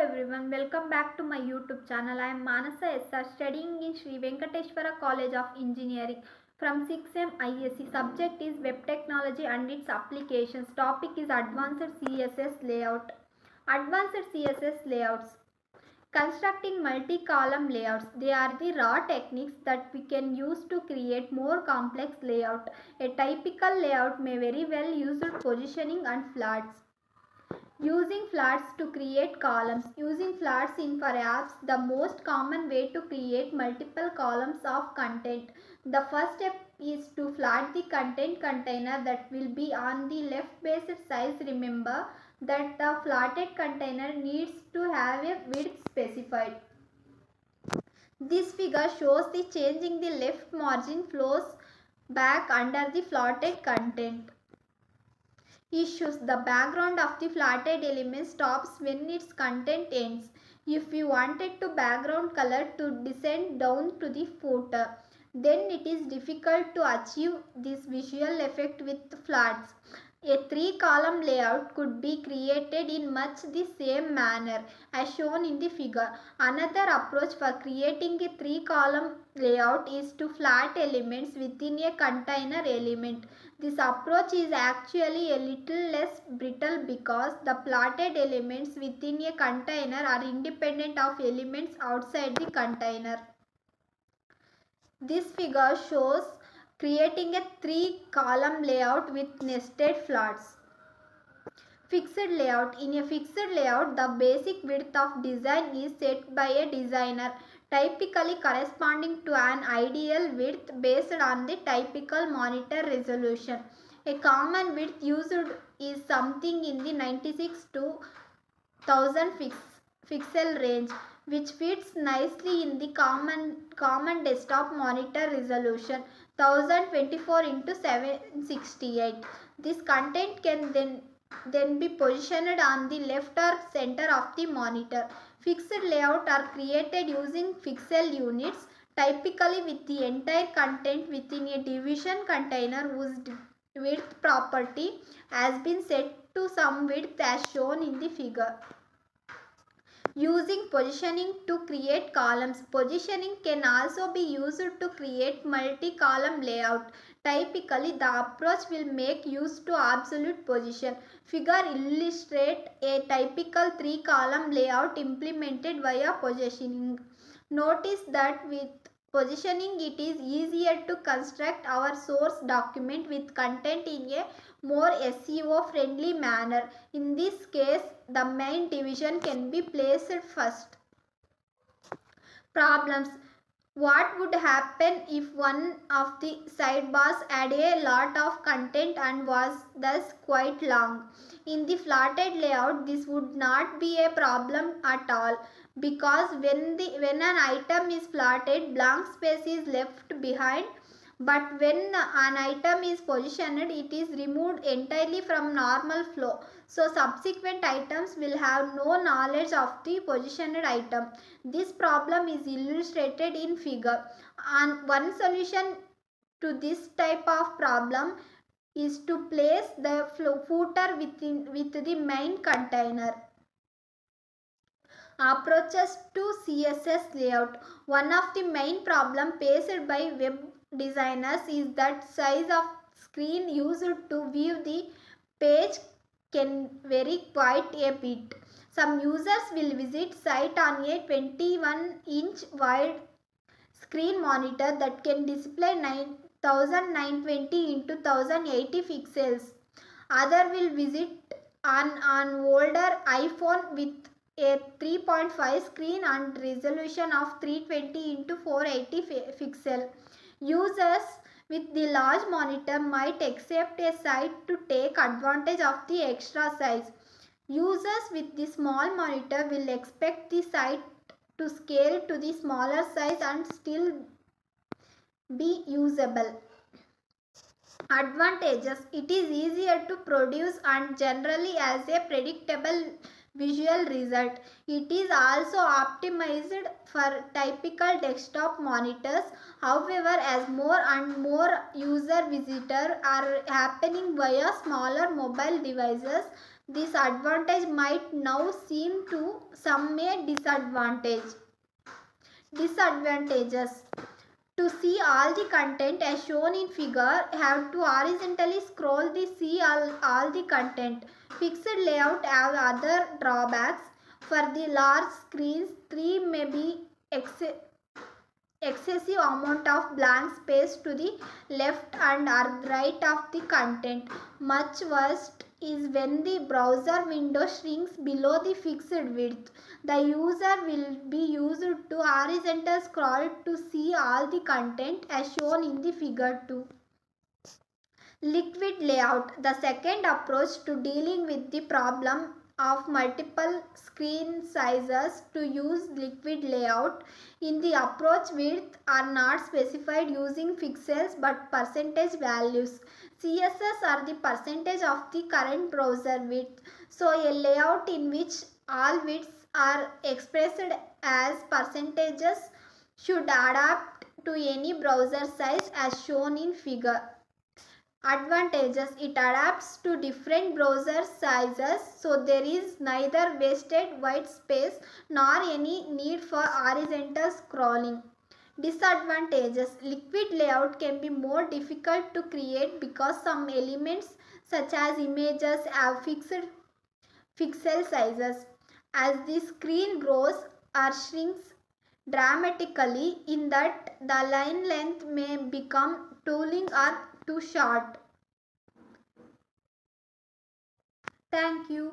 everyone, welcome back to my YouTube channel. I am Manasa SR studying in Sri Venkateshwara College of Engineering from 6M ISC. Subject is Web Technology and its applications. Topic is Advanced CSS Layout. Advanced CSS Layouts. Constructing multi-column layouts. They are the raw techniques that we can use to create more complex layout. A typical layout may very well use positioning and flats. Using flats to create columns. Using flats in for apps, the most common way to create multiple columns of content. The first step is to flat the content container that will be on the left based size. Remember that the flatted container needs to have a width specified. This figure shows the changing the left margin flows back under the flatted content. Issues. The background of the flatted element stops when its content ends. If you wanted to background color to descend down to the footer, then it is difficult to achieve this visual effect with flats. A 3-column layout could be created in much the same manner as shown in the figure. Another approach for creating a 3-column layout is to flat elements within a container element. This approach is actually a little less brittle because the flatted elements within a container are independent of elements outside the container. This figure shows creating a 3-column layout with nested flats. Fixed layout. In a fixed layout, the basic width of design is set by a designer, typically corresponding to an ideal width based on the typical monitor resolution. A common width used is something in the 96 to 1000 pixel range, which fits nicely in the common desktop monitor resolution 1024 x 768. This content can then be positioned on the left or center of the monitor. Fixed layout are created using pixel units, typically with the entire content within a division container whose width property has been set to some width as shown in the figure. Using positioning to create columns. Positioning can also be used to create multi-column layout. Typically, the approach will make use to absolute position. Figure illustrate a typical 3-column layout implemented via positioning. Notice that with positioning, it is easier to construct our source document with content in a more SEO friendly manner. In this case, the main division can be placed first. Problems. What would happen if one of the sidebars had a lot of content and was thus quite long? In the flatted layout, this would not be a problem at all because when an item is flatted, blank space is left behind. But when an item is positioned, it is removed entirely from normal flow. So subsequent items will have no knowledge of the positioned item. This problem is illustrated in figure. And one solution to this type of problem is to place the footer with the main container. Approaches to CSS layout. One of the main problems faced by web designers is that size of screen used to view the page can vary quite a bit. Some users will visit site on a 21-inch wide screen monitor that can display 9920 x 1080 pixels. Other will visit an older iPhone with a 3.5 screen and resolution of 320 x 480 pixel. Users with the large monitor might accept a site to take advantage of the extra size. Users with the small monitor will expect the site to scale to the smaller size and still be usable. Advantages. It is easier to produce and generally has a predictable visual result. It is also optimized for typical desktop monitors. However, as more and more user visitors are happening via smaller mobile devices, This advantage might now seem to some a disadvantage. Disadvantages. To see all the content as shown in figure, have to horizontally scroll the see all the content. Fixed layout have other drawbacks. For the large screens, 3 may be excessive amount of blank space to the left and or right of the content. Much worse is when the browser window shrinks below the fixed width. The user will be used to horizontal scroll to see all the content as shown in the figure 2. Liquid layout. The second approach to dealing with the problem of multiple screen sizes to use liquid layout. In the approach, width are not specified using pixels but percentage values. CSS are the percentage of the current browser width. So a layout in which all widths are expressed as percentages should adapt to any browser size as shown in figure. Advantages. It adapts to different browser sizes, so there is neither wasted white space nor any need for horizontal scrolling. Disadvantages. Liquid layout can be more difficult to create because some elements such as images have fixed pixel sizes. As the screen grows or shrinks dramatically, in that the line length may become too long or too short. Thank you.